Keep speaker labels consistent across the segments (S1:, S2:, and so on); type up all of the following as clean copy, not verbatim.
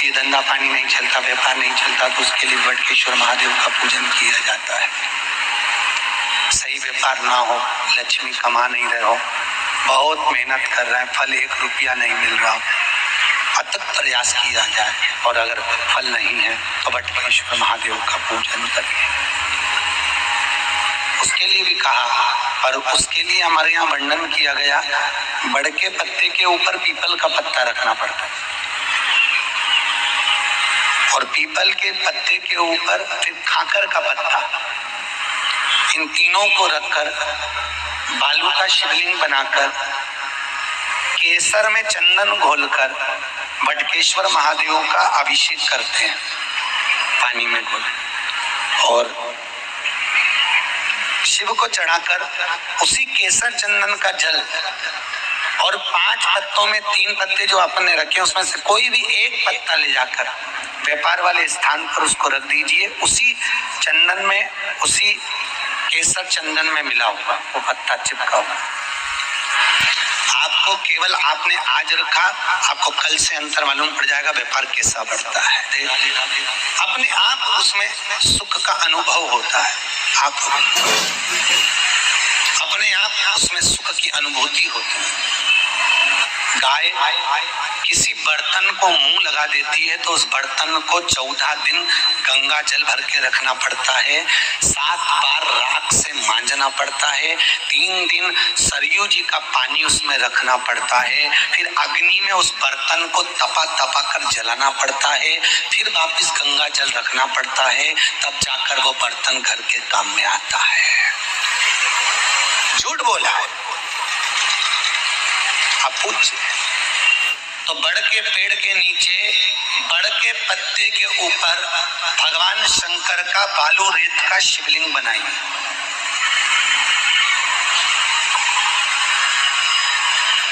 S1: ये धंधा पानी नहीं चलता, व्यापार नहीं चलता, तो उसके लिए बटकेश्वर महादेव का पूजन किया जाता है। सही व्यापार ना हो, लक्ष्मी कमा नहीं रहे हो, बहुत मेहनत कर रहे हैं, फल 1 रुपया नहीं मिल रहा, अथक प्रयास किया जाए, और अगर फल नहीं है तो बटकेश्वर महादेव का पूजन करिए। उसके लिए भी कहा, और उसके लिए हमारे यहाँ वर्णन किया गया, बड़ के पत्ते के ऊपर पीपल का पत्ता रखना पड़ता है, और पीपल के पत्ते के ऊपर फिर खाकर का पत्ता, इन तीनों को रखकर बालू का शिवलिंग बनाकर केसर में चंदन घोलकर बटकेश्वर महादेव का अभिषेक करते हैं पानी में घोल, और शिव को चढ़ाकर उसी केसर चंदन का जल और 5 पत्तों में 3 पत्ते जो अपन ने रखे उसमें से कोई भी एक पत्ता ले जाकर व्यापार वाले स्थान पर उसको रख दीजिए। उसी चंदन में, उसी केसर चंदन में मिला हुआ वो पत्ता चिपका हुआ, आपको केवल आपने आज रखा, आपको कल से अंतर मालूम पड़ जाएगा व्यापार कैसा बढ़ता है। अपने आप उसमें सुख का अनुभव होता है, आप अपने आप उसमें सुख की अनुभूति होती है। गाय किसी बर्तन को मुंह लगा देती है तो उस बर्तन को 14 दिन गंगा जल भर के रखना पड़ता है, 7 बार राख से मांजना पड़ता है, 3 दिन सरयू जी का पानी उसमें रखना पड़ता है, फिर अग्नि में उस बर्तन को तपा कर जलाना पड़ता है, फिर वापिस गंगा जल रखना पड़ता है, तब जाकर वो बर्तन घर के काम में आता है। झूठ बोला है, आप पूछिए। तो बड़ के पेड़ के नीचे, बड़ के पत्ते के ऊपर भगवान शंकर का बालू रेत का शिवलिंग बनाइए।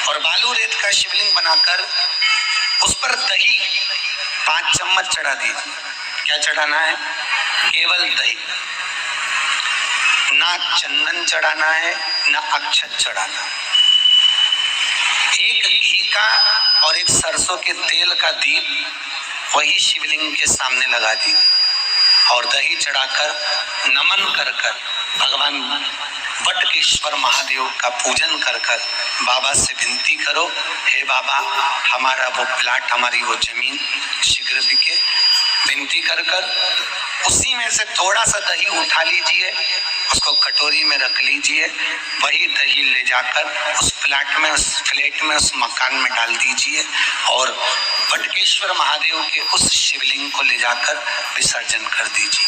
S1: और बालू रेत का शिवलिंग बनाकर उस पर दही 5 चम्मच चढ़ा दीजिए। क्या चढ़ाना है? केवल दही, ना चंदन चढ़ाना है, ना अक्षत चढ़ाना है। एक घी का और एक सरसों के तेल का दीप वही शिवलिंग के सामने लगा दी, और दही चढ़ाकर नमन कर कर भगवान बटकेश्वर महादेव का पूजन कर कर बाबा से विनती करो, हे बाबा हमारा वो प्लाट, हमारी वो जमीन शीघ्र बिके। विनती कर कर उसी में से थोड़ा सा दही उठा लीजिए, उसको कटोरी में रख लीजिए, वही दही ले जाकर उस प्लाट में, उस फ्लैट में, उस मकान में डाल दीजिए, और बटकेश्वर महादेव के उस शिवलिंग को ले जाकर विसर्जन कर दीजिए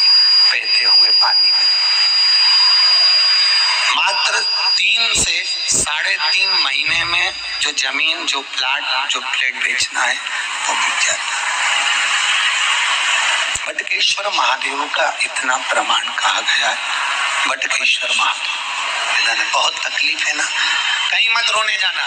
S1: बहते हुए पानी में। मात्र 3 से 3.5 महीने में जो जमीन, जो प्लाट, जो फ्लैट बेचना है वो बिक जाता है। बटकेश्वर महादेव का इतना प्रमाण कहा गया है। बटकेश्वर महादेव, बहुत तकलीफ है ना, कहीं मत रोने जाना।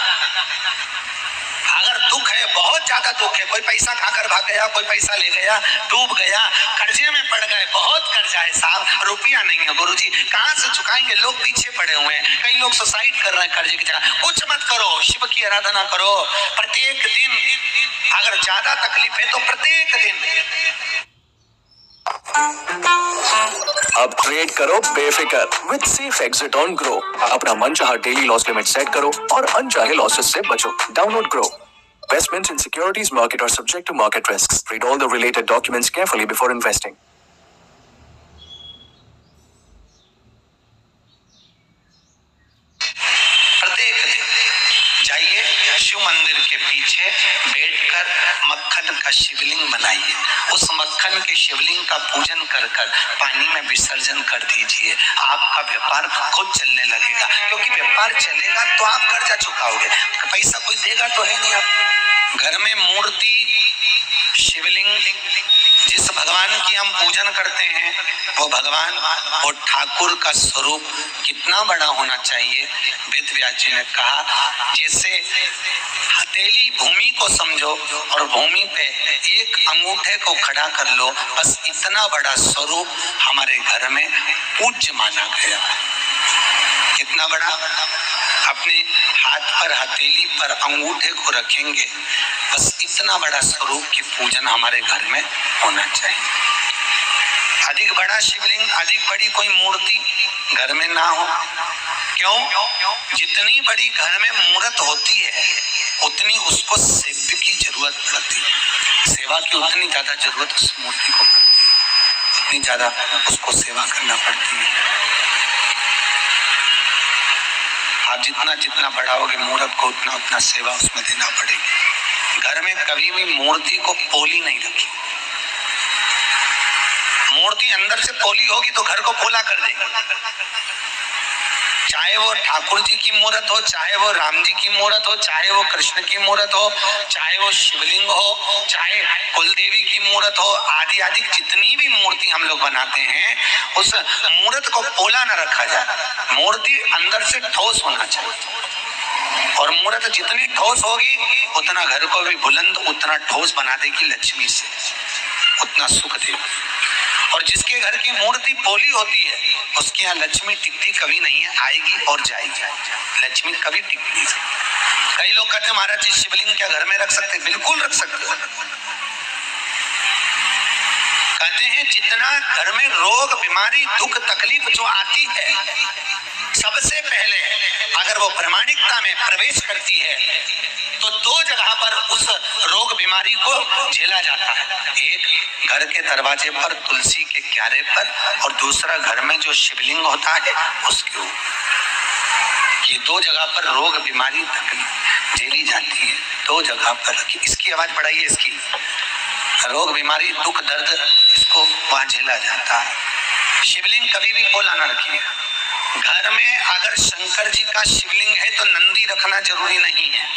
S1: अगर दुख है, बहुत ज्यादा दुख है, कोई पैसा खाकर भाग गया, कोई पैसा ले गया, डूब गया, कर्जे में पड़ गए, बहुत कर्जा है साहब, रुपया नहीं है गुरुजी, कहाँ से चुकाएंगे, लोग पीछे पड़े हुए हैं, कई लोग सुसाइड कर रहे हैं कर्जे की जगह। कुछ मत करो, शिव की आराधना करो। प्रत्येक दिन अगर ज्यादा तकलीफ है तो प्रत्येक दिन
S2: अब ट्रेड करो बेफिक्र with safe exit on grow. अपना मनचाहा डेली लॉस लिमिट सेट करो और अनचाहे लॉसेस से बचो। Download grow. Investments in securities market are subject to market risks. Read all the related documents carefully before investing.
S1: प्रत्येक दिन जाइए शिव मंदिर के पीछे बैठकर मक्खन का शिवलिंग बनाइए, उस मक्खन के शिवलिंग का पूजन कर कर पानी में विसर्जन कर दीजिए। आपका व्यापार खुद चलने लगेगा, क्योंकि व्यापार चलेगा तो आप कर्जा चुकाओगे, पैसा कोई देगा तो है नहीं। आप घर में मूर्ति, शिवलिंग, जिस भगवान की हम पूजन करते हैं वो भगवान, वो ठाकुर का स्वरूप कितना बड़ा होना चाहिए। वेद व्यास जी ने कहा, जैसे हथेली भूमि को समझो और भूमि पे एक अंगूठे को खड़ा कर लो, बस इतना बड़ा स्वरूप हमारे घर में पूज्य माना गया। कितना बड़ा? अपने हाथ पर, हथेली पर अंगूठे को रखेंगे बस इतना बड़ा स्वरूप की पूजन हमारे घर में होना चाहिए। अधिक बड़ा शिवलिंग, अधिक बड़ी कोई मूर्ति घर में ना हो। क्यों? जितनी बड़ी घर में मूर्त होती है उतनी उसको सेवा की जरूरत पड़ती है। सेवा की उतनी ज्यादा जरूरत उस मूर्ति को पड़ती है, उतनी ज्यादा उसको सेवा करना पड़ती है। आप जितना जितना बढ़ाओगे मूर्त को उतना उतना सेवा उसमें देना पड़ेगी। घर में कभी भी मूर्ति को पोली नहीं रखी। मूर्ति अंदर से पोली होगी तो घर को पोला कर देगी। चाहे वो ठाकुर जी की मूर्त हो, चाहे वो राम जी की मूर्त हो, चाहे वो कृष्ण की मूर्त हो, चाहे वो शिवलिंग हो, चाहे कुलदेवी की मूर्त हो, आदि आदि जितनी भी मूर्ति हम लोग बनाते हैं उस मूर्त को पोला न रखा जाए। मूर्ति अंदर से ठोस होना चाहिए और मूर्त जितनी ठोस होगी उतना घर को भी बुलंद, उतना ठोस बना देगी लक्ष्मी से, उतना सुख देगी। और जिसके घर की मूर्ति पोली होती है उसके यहाँ लक्ष्मी टिकती कभी नहीं है, आएगी और जाएगी। लक्ष्मी कभी टिक नहीं सकती। कई लोग कहते हैं महाराज जी शिवलिंग क्या घर में रख सकते? बिल्कुल रख सकते हो। कहते हैं जितना घर में रोग बीमारी दुख तकलीफ जो आती है सबसे पहले अगर वो प्रामाणिकता में प्रवेश करती है तो दो जगह पर उस रोग बीमारी को झेला जाता है। एक घर के दरवाजे पर तुलसी के क्यारे पर और दूसरा घर में जो शिवलिंग होता है उसके ऊपर। ये दो जगह पर रोग बीमारी तकलीफ झेली जाती है। दो जगह पर इसकी आवाज बढ़ाइए, इसकी रोग बीमारी दुख दर्द इसको वहां झेला जाता है। शिवलिंग कभी भी पोला न रखिए। घर में अगर शंकर जी का शिवलिंग है तो नंदी रखना जरूरी नहीं है।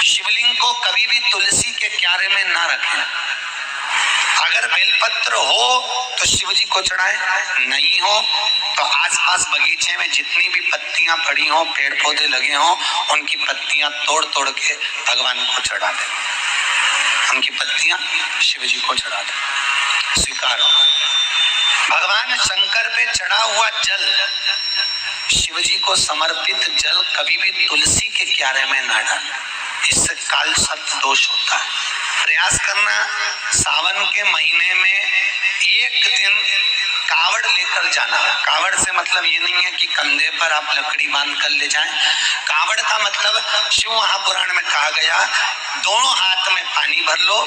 S1: शिवलिंग को कभी भी तुलसी के क्यारे में ना रखें। अगर बेलपत्र हो तो शिव जी को चढ़ाएं, नहीं हो तो आसपास बगीचे में जितनी भी पत्तियां पड़ी हो, पेड़ पौधे लगे हो, उनकी पत्तियां तोड़ तोड़ के भगवान को चढ़ा दें। उनकी पत्तियां शिव जी को चढ़ा दें, स्वीकार हो। भगवान शंकर पे चढ़ा हुआ जल, शिव जी को समर्पित जल कभी भी तुलसी के क्यारे में ना डालें, इससे काल सर्प दोष होता है। प्रयास करना सावन के महीने में एक दिन कावड़ लेकर जाना। कावड़ से मतलब ये नहीं है कि कंधे पर आप लकड़ी बांध कर ले जाएं। कावड़ का मतलब शिव महापुराण में कहा गया दोनों हाथ में पानी भर लो,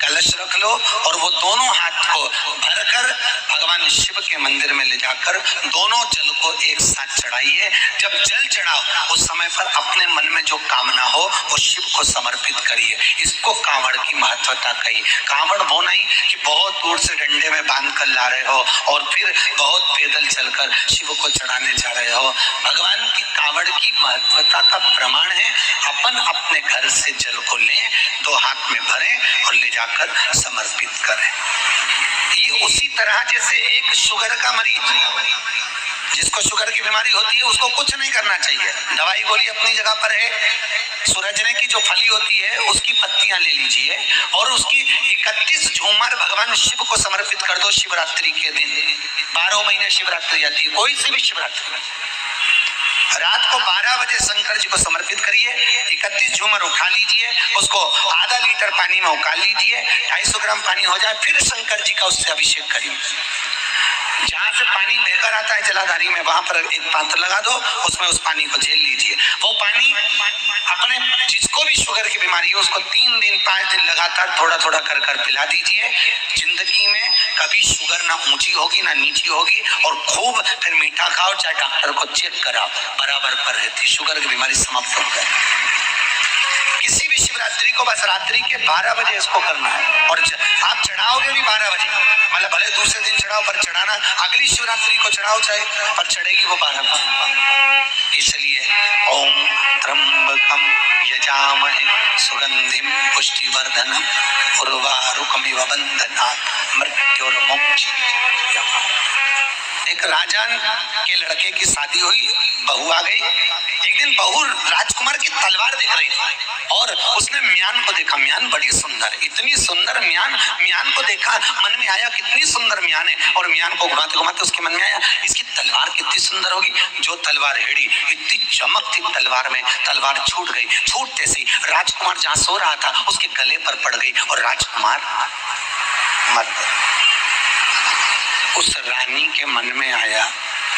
S1: कलश रख लो और वो दोनों हाथ को भरकर भगवान शिव के मंदिर में ले जाकर दोनों जल को एक साथ चढ़ाइए। जब जल चढ़ाओ उस समय पर अपने मन में जो कामना हो वो शिव को समर्पित करिए। इसको कांवड़ की महत्वता कही। कांवड़ वो नहीं कि बहुत दूर से डंडे में बांध कर ला रहे हो और फिर बहुत पैदल चलकर शिव को चढ़ाने जा रहे हो। भगवान की कांवड़ की महत्वता का प्रमाण है अपन अपने घर से जल को लें, दो हाथ में भरें और ले जाकर समर्पित करें। ये उसी तरह जैसे एक शुगर का मरीज, जिसको शुगर की बीमारी होती है उसको कुछ नहीं करना चाहिए, दवाई गोली अपनी जगह पर है। सूरजने की जो फली होती है उसकी पत्तियां ले लीजिए और उसकी 31 झूमर भगवान शिव को समर्पित कर दो। शिवरात्रि के दिन 12 महीने शिवरात्रि आती है, कोई सी भी शिवरात्रि, रात को 12 बजे शंकर जी को समर्पित करिए। 31 झूमर उठा लीजिए, उसको आधा लीटर पानी में उकाल लीजिए, 250 ग्राम पानी हो जाए, फिर शंकर जी का उससे अभिषेक करिए। जहां से पानी बहकर आता है जलाधारी में वहां पर एक पात्र लगा दो, उसमें उस पानी को झेल लीजिए। वो पानी अपने जिसको भी शुगर की बीमारी है उसको 3 दिन 5 दिन लगातार थोड़ा थोड़ा कर कर पिला दीजिए। जिंदगी में कभी शुगर ना ऊंची होगी ना नीची होगी और खूब फिर मीठा खाओ, चाहे डॉक्टर को चेक कराओ, बराबर पर रहती शुगर की बीमारी समाप्त हो गई। किसी भी शिवरात्रि को बस रात्रि के 12 बजे इसको करना है और आप चढ़ाओगे भी 12 बजे, मतलब भले दूसरे दिन चढ़ाओ पर चढ़ाना अगली शिवरात्रि को चढ़ाओ चाहे, पर चढ़ेगी वो 12 बजे। इसलिए ओम त्र्यंबकम यजामहे सुगंधिम पुष्टिवर्धनम उर्वारुकमिव बंधनात् मृत्युर्मोक्षयति। एक राजा के लड़के की शादी हुई, बहू आ गई। एक दिन बहू राजकुमार की तलवार देख रही थी और उसने म्यान को देखा। म्यान बड़ी सुंदर, इतनी सुंदर म्यान। म्यान को देखा, मन में आया कितनी सुंदर म्यान है, और म्यान को घुमाते घुमाते उसके मन में आया इसकी तलवार कितनी सुंदर होगी। जो तलवार हेड़ी, इतनी चमक थी तलवार में, तलवार छूट गई। छूटते से राजकुमार जहां सो रहा था उसके गले पर पड़ गई और राजकुमार मर गया। उस रानी के मन में आया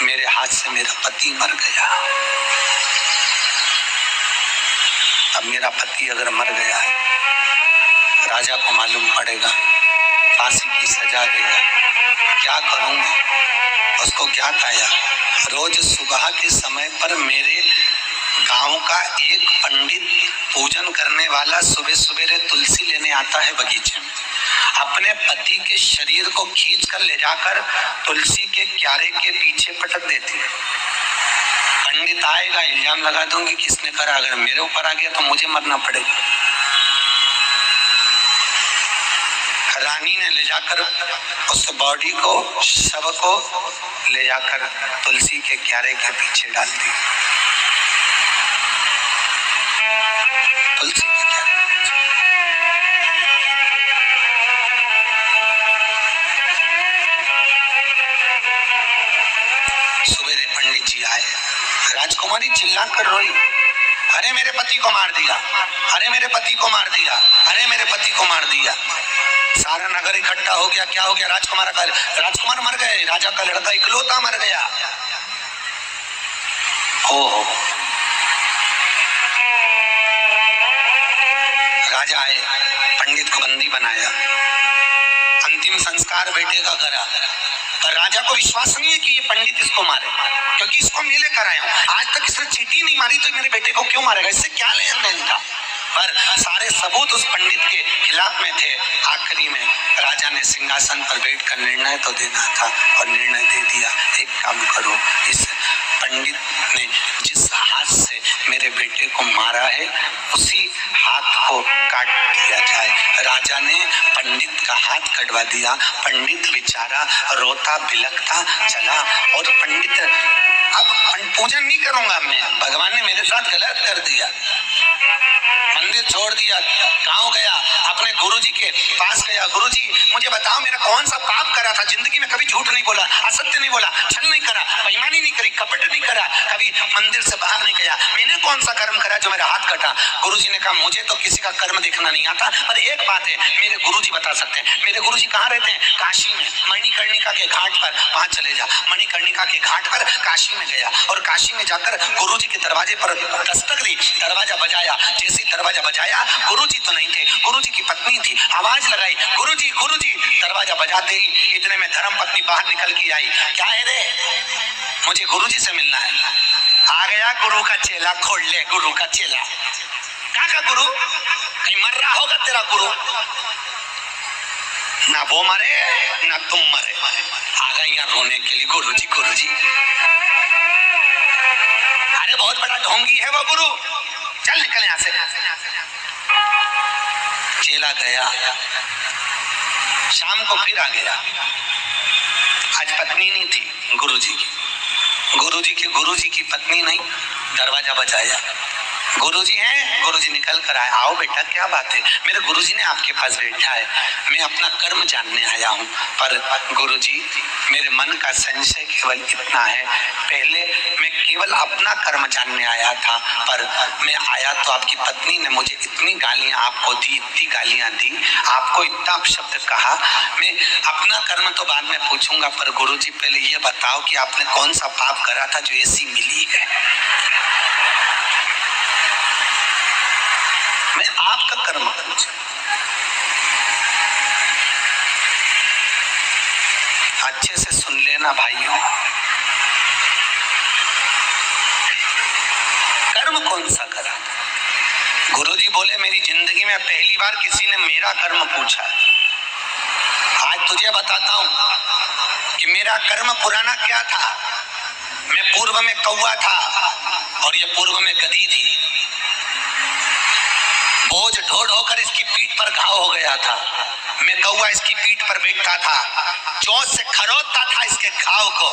S1: मेरे हाथ से मेरा पति मर गया, अब मेरा पति अगर मर गया, राजा को मालूम पड़ेगा, फांसी की सजा देगा, क्या करूंगा। उसको ज्ञात आया, रोज सुबह के समय पर मेरे गांव का एक पंडित पूजन करने वाला सुबह सवेरे तुलसी लेने आता है बगीचे में। अपने पति के शरीर को खींच कर ले जाकर तुलसी के क्यारे के पीछे पटक देती है। पंडित आएगा, इल्जाम लगा दूंगी किसने करा, अगर मेरे ऊपर आ गया तो मुझे मरना पड़ेगा। रानी ने ले जाकर उस बॉडी को, शव को ले जाकर तुलसी के क्यारे के पीछे डाल दी। तुलसी के क्यारे सवेरे पंडित जी आए, राजकुमारी चिल्लाकर रोई, अरे मेरे पति को मार दिया, अरे मेरे पति को मार दिया, अरे मेरे पति को मार दिया। सारा नगर इकट्ठा हो गया, क्या हो गया, राजकुमार मर गए, राजा का लड़का इकलौता मर गया। ओहो, राजा आए, पंडित को बंदी बनाया, अंतिम संस्कार बेटे का करा, पर राजा को विश्वास नहीं है कि ये पंडित इसको मारे, क्योंकि इसको मैं लेकर आया हूं। आज तक इसने चींटी नहीं मारी तो मेरे बेटे को क्यों मारेगा, इससे क्या लेन देन था। पर सारे सबूत उस पंडित के खिलाफ में थे। आखिरी में राजा ने सिंहासन पर बैठकर निर्णय तो देना था और निर्णय दे दिया, एक काम करो, इस पंडित ने जिस हाथ से मेरे बेटे को मारा है उसी हाथ को काट दिया जाए। राजा ने पंडित का हाथ कटवा दिया। पंडित बेचारा रोता बिलखता चला, और पंडित अब पूजन नहीं करूंगा मैं, भगवान ने मेरे साथ गलत कर दिया, मंदिर छोड़ दिया, गांव गया, अपने गुरुजी के पास गया, गुरुजी मुझे बताओ मेरा कौन सा पाप करा था, जिंदगी में कभी झूठ नहीं बोला, असत्य नहीं बोला, छल नहीं करा, बेईमानी नहीं करी, कपट नहीं करा, कभी मंदिर से बाहर नहीं गया, मैंने कौन सा कर्म करा जो मेरा हाथ कटा। गुरुजी ने कहा मुझे तो किसी का कर्म देखना नहीं आता, पर एक बात है मेरे गुरुजी बता सकते हैं। मेरे गुरुजी कहाँ रहते हैं? काशी में, मणिकर्णिका के घाट पर, वहां चले जा। मणिकर्णिका के घाट पर काशी में गया और काशी में जाकर गुरुजी के दरवाजे पर दस्तक दी, दरवाजा बजाया। जैसे दरवाजा बजाया, गुरुजी तो नहीं थे, गुरुजी की पत्नी थी, आवाज लगाई गुरुजी गुरुजी। दरवाजा बजाते ही इतने में धर्मपत्नी बाहर निकल के आई, क्या है रे, मुझे गुरुजी से मिलना है। आ गया गुरु का चेला, खोल ले गुरु का चेला। का गुरु, कहीं मर रहा होगा तेरा गुरु, ना वो मरे ना तुम मरे। आ गए यहाँ रोने के लिए, गुरुजी गुरुजी। अरे बहुत बड़ा ढोंगी है वो गुरु, चल निकल यहाँ से। चेला गया, शाम को फिर आ गया। आज पत्नी नहीं थी गुरुजी की, गुरुजी की पत्नी नहीं। दरवाजा बजाया, गुरुजी हैं? गुरुजी निकल कर आए, आओ बेटा क्या बात है? मेरे गुरुजी ने आपके पास बैठा है, मैं अपना कर्म जानने आया हूँ। पर गुरुजी मेरे मन का संशय केवल इतना है, पहले मैं केवल अपना कर्म जानने आया था, पर मैं आया तो आपकी पत्नी ने मुझे इतनी गालियां आपको दी, इतनी गालियां दी, आपको इतना अपशब्द कहा। मैं अपना कर्म तो बाद में पूछूंगा, पर गुरुजी पहले ये बताओ कि आपने कौन सा पाप करा था जो ऐसी मिली है। मैं आपका कर्म पूछूं। अच्छे से सुन लेना भाइयों, कर्म कौन सा करा? गुरुजी बोले मेरी जिंदगी में पहली बार किसी ने मेरा कर्म पूछा। आज तुझे बताता हूं कि मेरा कर्म पुराना क्या था। मैं पूर्व में कौवा था और ये पूर्व में गधी थी। बोझ ढोल होकर इसकी पीठ पर घाव हो गया था। मैं कौआ इसकी पीठ पर बैठता था, चोंच से खरोदता था इसके घाव को,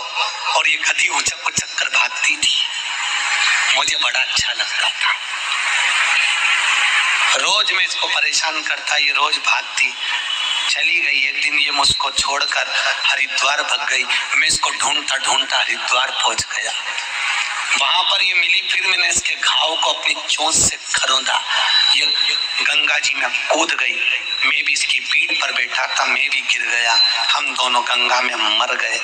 S1: और ये गधी उचक उचक कर भागती थी। मुझे बड़ा अच्छा लगता था। रोज मैं इसको परेशान करता, ये रोज भागती। चली गई। एक दिन ये मुझको छोड़कर हरिद्वार भाग गई। मैं इसको ढूंढता ढूंढता हरिद्वार पहुंच गया। वहां पर ये मिली, फिर मैंने इसके घाव को अपनी चोंच से खरोदा। ये गंगा जी में कूद गई। मैं भी इसकी पीठ पर बैठा था, मैं भी गिर गया। हम दोनों गंगा में मर गए।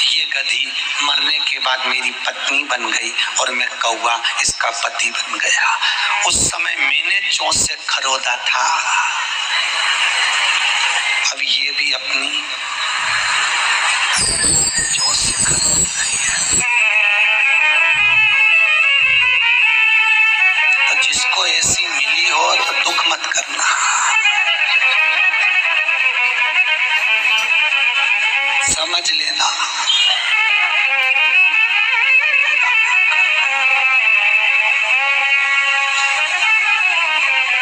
S1: ये गधी मरने के बाद मेरी पत्नी बन गई और मैं कौवा इसका पति बन गया। उस समय मैंने चोंच से खरोदा था, अब ये भी अपनी चोंच से खरोद रही है। तो जिसको ऐसी मिली हो तो दुख मत करना, समझ लेना।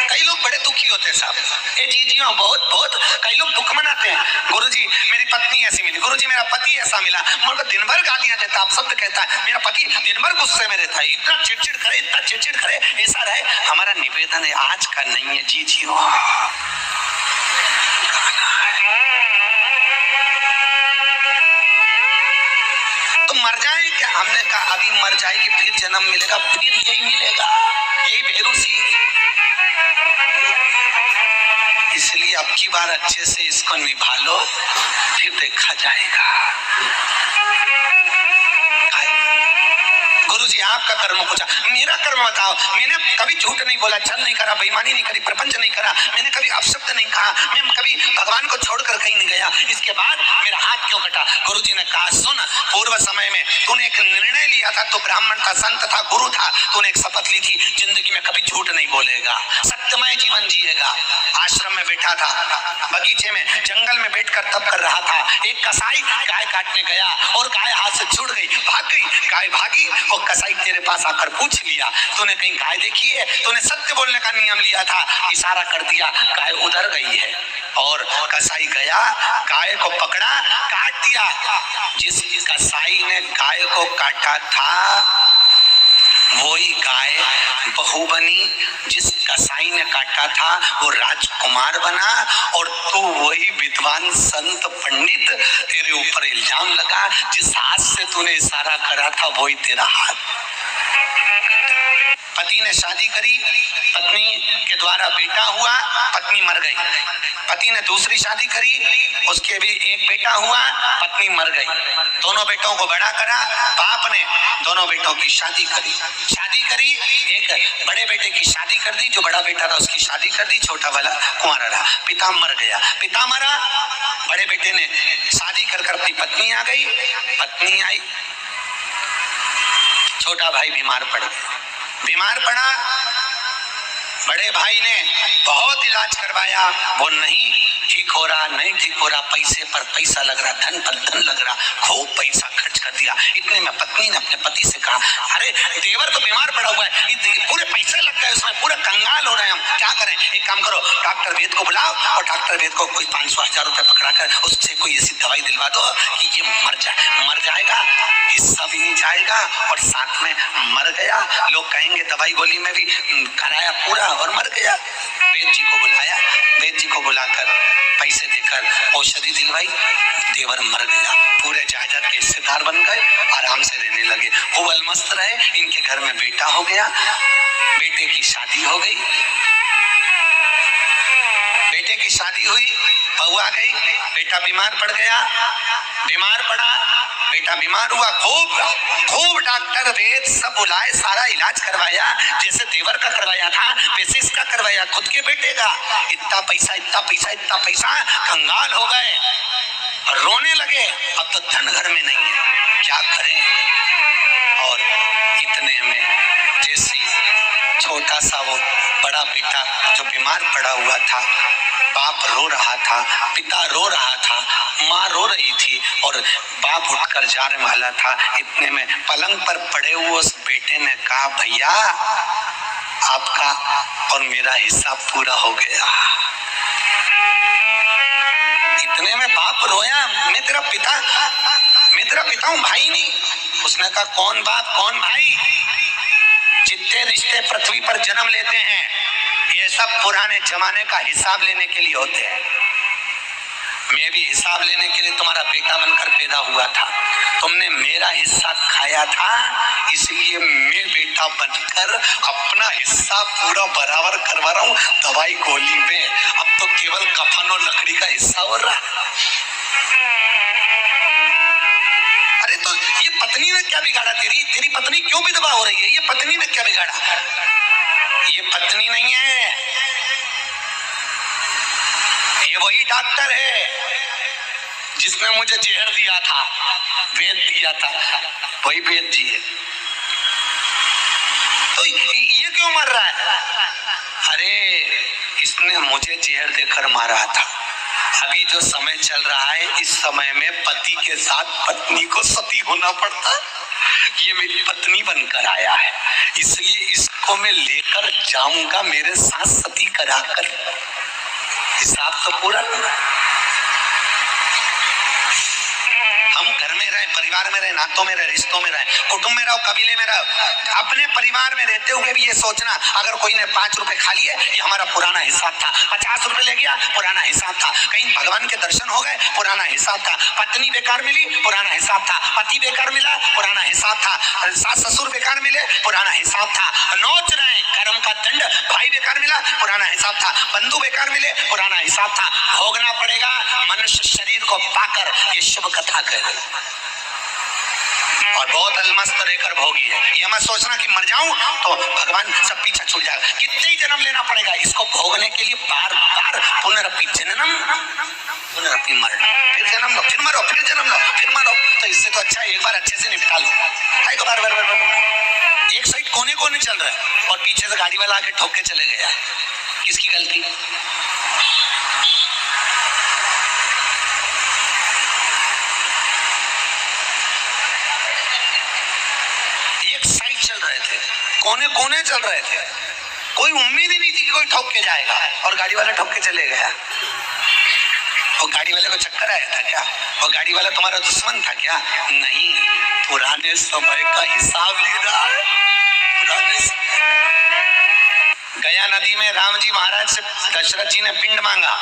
S1: कई लोग बड़े दुखी होते हैं साहब, ये चीजियों बहुत बहुत कई लोग दुख मनाते हैं। गुरुजी मेरी पत्नी ऐसी मिली, गुरुजी मेरा पति ऐसा मिला। मुझको दिन भर गालियां देता, आप शब्द कहता है मेरा पति दिन भर गुस्से में रहता है, इतना चिड़चिड़ करे, इतना चिड़चिड़ करे, ऐसा रहे। हमारा निवेदन है आज का नहीं है, जी तो मर जाए क्या? हमने कहा अभी मर जाएगी, फिर जन्म मिलेगा, फिर यही मिलेगा, यही भेरूसी। इसलिए अब की बार अच्छे से इसको निभा लो, फिर देखा जाएगा। गुरुजी आपका कर्म पूछा, मेरा कर्म बताओ। मैंने कभी झूठ नहीं बोला, छल नहीं करा, बेईमानी नहीं करी, प्रपंच नहीं करा, मैंने कभी अपशब्द नहीं कहा, मैं कभी भगवान को छोड़कर कहीं नहीं गया। इसके बाद मेरा हाथ क्यों कटा? गुरुजी ने कहा सुन, पूर्व समय में तूने एक निर्णय लिया था, तो ब्राह्मण था, संत था, गुरु था, तूने एक शपथ ली थी जिंदगी में कभी झूठ नहीं बोलेगा, सत्यमय जीवन जिएगा। आश्रम में बैठा था, बगीचे में जंगल में बैठकर तप कर रहा था। एक कसाई गाय काटने गया और गाय हाथ से छूट गई, भाग गई। गाय भागी और कसाई तेरे पास आकर पूछ लिया तूने कहीं गाय देखी है? तूने सत्य बोलने का नियम लिया था, इशारा कर दिया, गाय उधर गई है। और कसाई गया, गाय को पकड़ा, काट दिया। जिस कसाई ने गाय को काटा था वही गाय बहू बनी, जिस कसाई ने काटा था वो राजकुमार बना, और तू वही विद्वान संत पंडित, तेरे ऊपर इल्जाम लगा। जिस हाथ से तूने इशारा करा था वही तेरा हाथ। पति ने शादी करी, पत्नी के द्वारा बेटा हुआ, पत्नी मर गई। पति ने दूसरी शादी करी, उसके भी एक बेटा हुआ, पत्नी मर गई। दोनों बेटों को बड़ा करा, बाप ने दोनों बेटों की शादी करी। एक बड़े बेटे की शादी कर दी, जो बड़ा बेटा था उसकी शादी कर दी, छोटा वाला कुंवारा रहा। पिता मर गया, पिता मरा, बड़े बेटे ने शादी कर अपनी पत्नी आ गई, पत्नी आई, छोटा भाई बीमार पड़ गया। बीमार पड़ा, बड़े भाई ने बहुत इलाज करवाया, वो नहीं ठीक हो रहा, नहीं ठीक हो रहा, पैसे पर पैसा लग रहा, धन पर धन लग रहा, खूब पैसा खर्च कर दिया। इतने में पत्नी ने अपने पति से कहा, अरे देवर तो बीमार पड़ा हुआ है, पूरे पैसे लग गए उसमें, पूरा कंगाल हो रहे हैं, हम क्या करें? एक काम करो, डॉक्टर वेद को बुलाओ और डॉक्टर वेद को कोई 500-1000 रुपए पकड़ाकर उससे कोई ऐसी दवाई दिलवा दो कि ये मर जाएगा, हिस्सा भी नहीं जाएगा और साथ में मर गया। लोग कहेंगे दवाई गोली में भी कराया पूरा और मर गया। वेद जी को बुलाया, वेद जी को बुलाकर पैसे देकर औषधि दिलवाई, देवर मर गया। पूरे जायदाद के हिस्सेदार बन गए, आराम से रहने लगे, वो अलमस्त रहे। इनके घर में बेटा हो गया, बेटे की शादी हो गई, बेटे की शादी हुई, बहू आ गई, बेटा बीमार पड़ गया, बीमार पड़ा, बेटा बीमार हुआ, खूब डॉक्टर वेद सब बुलाए, सारा इलाज करवाया, जैसे देवर का करवाया था वैसे इसका करवाया, खुद के बेटे का। इतना पैसा, इतना पैसा, इतना पैसा, कंगाल हो गए और रोने लगे। अब तो धन घर में नहीं है, क्या करें? और इतने में जैसे छोटा सा वो बड़ा बेटा जो बीमार पड़ा हुआ था, बाप रो रहा था, पिता रो रहा था, माँ रो रही थी और बाप उठकर जाने वाला था। इतने में पलंग पर पड़े हुए उस बेटे ने कहा, भैया आपका और मेरा हिस्सा पूरा हो गया। इतने में बाप रोया, मैं तेरा पिता हूं, भाई नहीं। उसने कहा कौन बाप कौन भाई, जितने रिश्ते पृथ्वी पर जन्म लेते हैं ये सब पुराने जमाने का हिसाब लेने के लिए होते हैं। मैं भी हिसाब लेने के लिए तुम्हारा बेटा बनकर पैदा हुआ था, तुमने मेरा हिस्सा खाया था, इसलिए मैं बेटा बनकर अपना हिस्सा पूरा बराबर करवा रहा हूं दवाई गोली में। अब तो केवल कफन और लकड़ी का हिस्सा हो रहा। अरे तो ये पत्नी ने क्या बिगाड़ा, तेरी पत्नी क्यों विधवा हो रही है, ये पत्नी ने क्या बिगाड़ा? ये पत्नी नहीं है, ये वही डॉक्टर है जिसने मुझे जहर दिया था, वेद दिया था, वही वेद जी है। तो ये क्यों मर रहा है? अरे इसने मुझे जहर देकर मारा था। अभी जो समय चल रहा है, इस समय में पति के साथ पत्नी को सती होना पड़ता। ये मेरी पत्नी बनकर आया है, इसलिए इसको मैं लेकर जाऊंगा मेरे साथ सती कराकर। हिसाब तो पूरा। हम घर में रहे, परिवार में रहे, नातों में रहे, रिश्तों में रहे, कुटुंब में रहो, कबीले में रहो, अपने परिवार में रहते हुए भी ये सोचना अगर कोई ने 5 रुपए खा लिए ये हमारा पुराना हिसाब था, 50 रुपए ले गया पुराना हिसाब था, कहीं भगवान के दर्शन हो गए पुराना हिसाब था, पत्नी बेकार मिली पुराना हिसाब था, पति बेकार मिला पुराना हिसाब था, सास ससुर बेकार मिले पुराना हिसाब था, नोच रहे कर्म का दंड, भाई बेकार मिला पुराना हिसाब था, बंधु बेकार मिले पुराना हिसाब था। भोगना पड़ेगा मनुष्य शरीर को पाकर, ये शुभ कथा कह रही और बहुत अलमस्त रहकर भोगी है। ये मत सोचना कि मर जाऊं तो भगवान सब पीछा छूट जाएगा, कितने ही जन्म लेना पड़ेगा इसको भोगने के लिए, बार बार पुनरपि जननम पुनरपि मरण, फिर जन्म लो, फिर मरो, फिर जन्म लो, फिर मरो। तो इससे तो अच्छा एक बार अच्छे से निपटा लो। एक बार एक साइड कोने कोने चल रहा है और पीछे से गाड़ी वाला आके ठोक के चले गया, किसकी गलती? चल रहे थे, कोने कोने चल रहे थे, कोई उम्मीद ही नहीं थी कि कोई ठोक के जाएगा और गाड़ी वाला ठोक के चले गया। वो गाड़ी वाले को चक्कर आया था क्या? वो गाड़ी वाला तुम्हारा दुश्मन था क्या? नहीं, पुराने समय का हिसाब ले रहा है। गया नदी में राम जी महाराज से दशरथ जी ने पिंड मांगा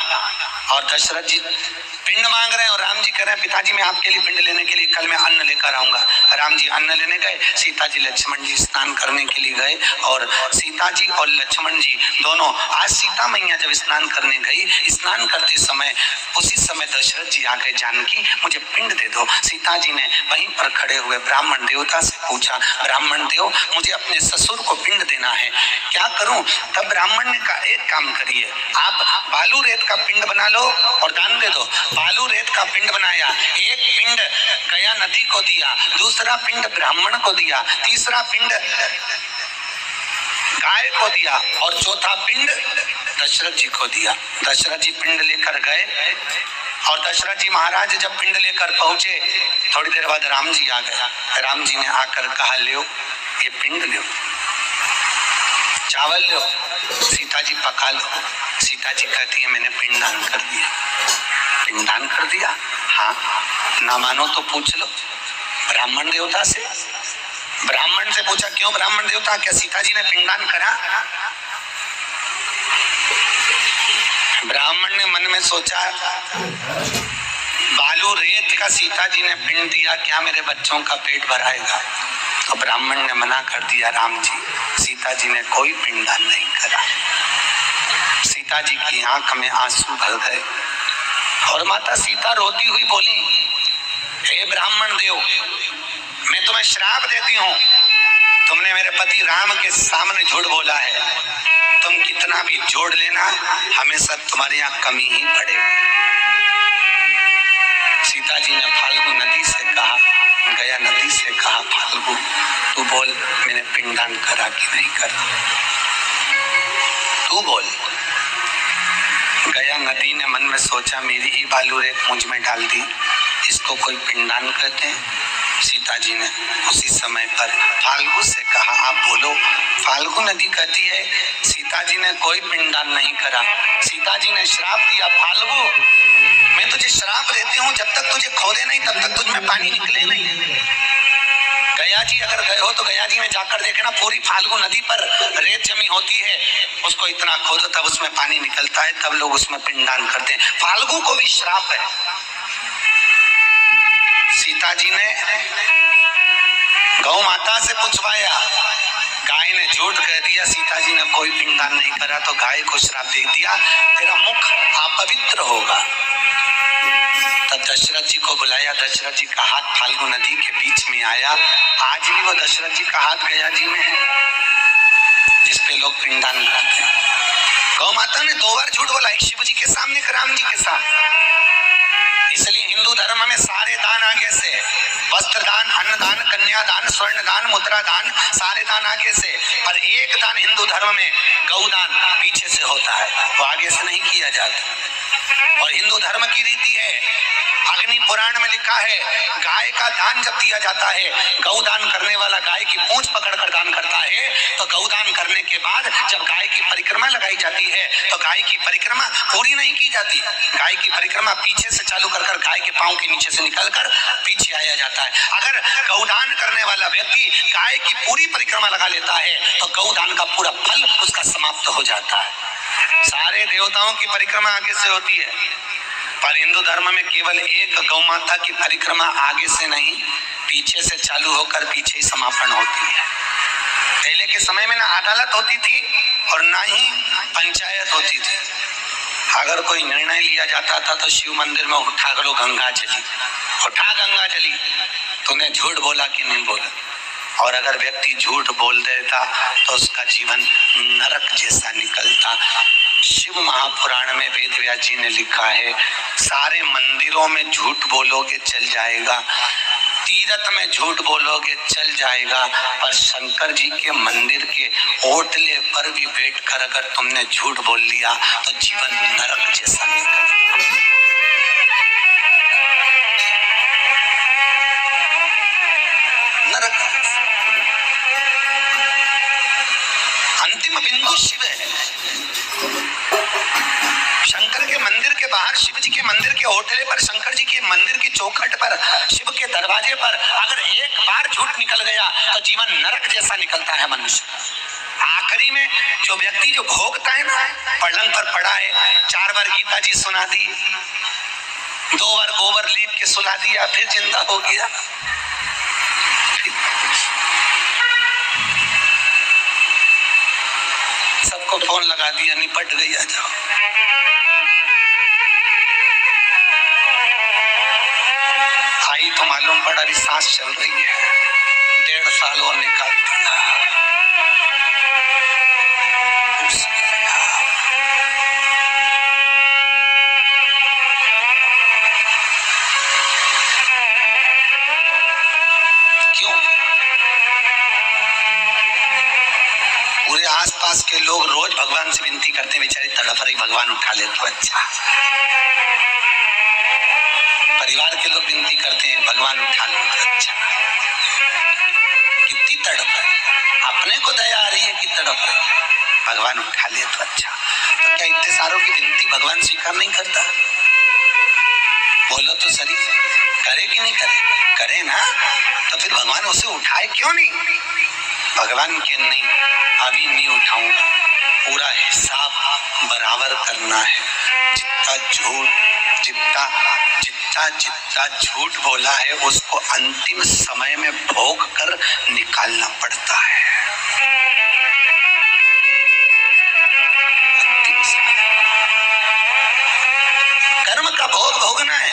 S1: और दशरथ जी पिंड मांग रहे हैं और राम जी कह रहे हैं पिताजी मैं आपके लिए पिंड लेने के लिए कल मैं अन्न लेकर आऊंगा। राम जी अन्न लेने गए, सीता जी लक्ष्मण जी स्नान करने के लिए गए और सीता जी और लक्ष्मण जी दोनों, आज सीता मैया जब स्नान करने गई, स्नान करते समय उसी समय दशरथ जी आ गए, जानकी मुझे पिंड दे दो। सीता जी ने वहीं पर खड़े हुए ब्राह्मण देवता से पूछा, ब्राह्मण देव मुझे अपने ससुर को पिंड देना है, क्या करूं? तब ब्राह्मण ने कहा एक काम करिए, आप बालू रेत का पिंड बना लो और दान दे दो। बालू रेत का पिंड बनाया, एक पिंड गया नदी को दिया, दूसरा पिंड ब्राह्मण को दिया, तीसरा पिंड गाय को दिया और चौथा पिंड दशरथ जी को दिया। दशरथ जी पिंड लेकर गए और दशरथ जी महाराज जब पिंड लेकर पहुंचे, थोड़ी देर बाद राम जी आ गया। राम जी ने आकर कहा लो ये पिंड लो, चावल लो, सीता जी पका लो। सीता जी कहती है मैंने पिंडदान कर दिया। पिंडदान कर दिया? हाँ, ना मानो तो पूछ लो ब्राह्मण देवता से। ब्राह्मण से पूछा क्यों ब्राह्मण देवता, क्या सीता जी ने पिंडदान करा? ब्राह्मण ने मन में सोचा बालू रेत का सीता जी ने पिंड दिया, क्या मेरे बच्चों का पेट भराएगा? तो ब्राह्मण ने मना कर दिया, राम जी सीता जी ने कोई पिंडदान नहीं करा। सीता जी की आंख में आंसू भर गए और माता सीता रोती हुई बोली, हे ब्राह्मण देव मैं तुम्हें श्राप देती हूँ, तुमने मेरे पति राम के सामने झूठ बोला है, तुम कितना भी जोड़ लेना हमेशा तुम्हारे यहाँ कमी ही पड़ेगी। सीता जी ने फाल्गु नदी से कहा, गया नदी से कहा, फाल्गु तू बोल मैंने पिंडदान करा कि नहीं करा, तू बोल। गया नदी ने मन में सोचा मेरी ही बालू रेत मुझ में डाल दी, इसको कोई पिंडदान कहते हैं? सीता जी ने उसी समय पर फाल्गु से कहा, आप बोलो। फाल्गु नदी कहती है सीता जी ने कोई पिंडदान नहीं करा। सीता जी ने श्राप दिया, फाल्गु मैं तुझे श्राप देती हूँ, जब तक तुझे खोदे नहीं तब तक तुझ में पानी निकले नहीं। गया जी अगर गए हो तो गया जी में जाकर देखना, पूरी फाल्गु नदी पर रेत जमी होती है, उसको इतना खोदो तब उसमें पानी निकलता है, तब लोग उसमें पिंडदान करते हैं। फाल्गु को भी श्राप है। सीता जी ने गौ माता से पूछवाया, गाय ने झूठ कह दिया, सीता जी ने कोई पिंडदान नहीं करा, तो गाय को श्राप दे दिया, तेरा मुख अपवित्र होगा। तब दशरथ जी को बुलाया, दशरथ जी का हाथ फाल्गु नदी के बीच में आया। आज भी वो दशरथ जी का हाथ गया जी में है, जिसपे लोग पिंडदान करते हैं। गौ माता ने 2 बार झूठ बोला, एक शिव जी के सामने, एक राम जी के सामने। इसलिए हिंदू धर्म में सारे दान आगे से, वस्त्र दान, अन्न दान, कन्या दान, स्वर्ण दान, मुद्रा दान, सारे दान आगे से, पर एक दान हिंदू धर्म में गौदान पीछे से होता है, वो आगे से नहीं किया जाता। और हिंदू धर्म की रीति है, अग्नि पुराण में लिखा है, गाय का दान जब दिया जाता है, गौदान करने वाला गाय की पूंछ पकड़कर दान करता है, तो गौदान करने के बाद जब गाय की परिक्रमा लगाई जाती है तो गाय की परिक्रमा पूरी नहीं की जाती, गाय की परिक्रमा पीछे से चालू कर गाय के पांव के नीचे से निकलकर पीछे आया जाता है। अगर गौदान करने वाला व्यक्ति गाय की पूरी परिक्रमा लगा लेता है तो गौदान का पूरा फल उसका समाप्त हो जाता है। सारे देवताओं की परिक्रमा आगे से होती है, पर हिंदू धर्म में केवल एक गौ माता की परिक्रमा आगे से नहीं, पीछे से चालू होकर पीछे ही समापन होती है। पहले के समय में ना अदालत होती थी और ना ही पंचायत होती थी। अगर कोई निर्णय लिया जाता था तो शिव मंदिर में उठा करो गंगा जली, उठा गंगा जली, तूने झूठ बोला कि नहीं बोला। और अगर व्यक्ति झूठ बोल देता तो उसका जीवन नरक जैसा निकलता। शिव महापुराण में वेद व्यास जी ने लिखा है, सारे मंदिरों में झूठ बोलोगे चल जाएगा, तीर्थ में झूठ बोलोगे चल जाएगा, पर शंकर जी के मंदिर के ओटले पर भी बैठकर अगर तुमने झूठ बोल लिया तो जीवन नरक जैसा निकलेगा। नरक अंतिम बिंदु शिव है। शंकर के मंदिर के बाहर, शिव जी के मंदिर के होटले पर, शंकर जी के मंदिर की चौखट पर, शिव के दरवाजे पर अगर एक बार झूठ निकल गया तो जीवन नरक जैसा निकलता है मनुष्य। आखिरी में जो व्यक्ति जो भोगता है ना, पलंग पर पड़ा है, 4 बार गीता जी सुना दी, 2 बार गोबर लीप के सुला दिया, फिर जिंदा हो गया। सबको फोन लगा दिया, निपट गई, आ जाओ। आई तो मालूम पड़ा अभी सांस चल रही है, 1.5 साल और निकाल दिया। क्यों? पूरे आसपास के लोग रोज भगवान से विनती करते हैं, बेचारी तड़प रही, भगवान उठा ले तो अच्छा। परिवार के लोग विनती करते हैं, भगवान उठा लो तो अच्छा। कितनी तड़प है, अपने को दया आ रही है कि तड़प है, भगवान उठा ले तो अच्छा। तो क्या इतने सारों की विनती भगवान स्वीकार नहीं करता? बोलो तो सही, करे कि नहीं करे? करे ना, तो फिर भगवान उसे उठाए क्यों नहीं? भगवान के नहीं, अभी नहीं उठाऊंगा, पूरा हिसाब बराबर करना है। जितना झूठ बोला है उसको अंतिम समय में भोग कर निकालना पड़ता है। अंतिम समय कर्म का भोग भोगना है।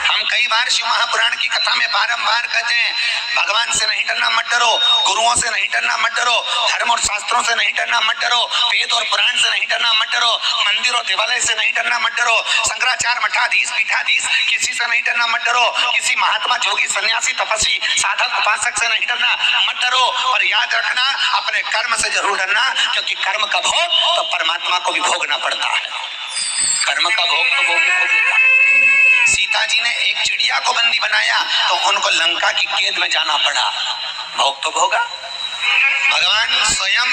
S1: हम कई बार शिव महापुराण की कथा में बारंबार कहते हैं, भगवान से नहीं डरना, मत डरो, गुरुओं से नहीं डरना, मत डरो, धर्म और शास्त्रों से नहीं डरना, मत डरो, वेद और पुराण से नहीं डरना, मत डरो, मंदिर और देवालय से नहीं डरना, मत डरो, शंकराचार्य, मठाधीश, पीठाधीश, किसी से नहीं डरना, मत डरो, किसी महात्मा, जोगी, सन्यासी, तपस्वी, साधक, उपासक से नहीं डरना, मत डरो, और याद रखना अपने कर्म से जरूर डरना, क्योंकि कर्म का भोग तो परमात्मा को भी भोगना पड़ता है। कर्म का भोग तो वो भी भोगेगा। सीता जी ने एक चिड़िया को बंदी बनाया तो उनको लंका की कैद में जाना पड़ा। भोग तो भोगा। भगवान स्वयं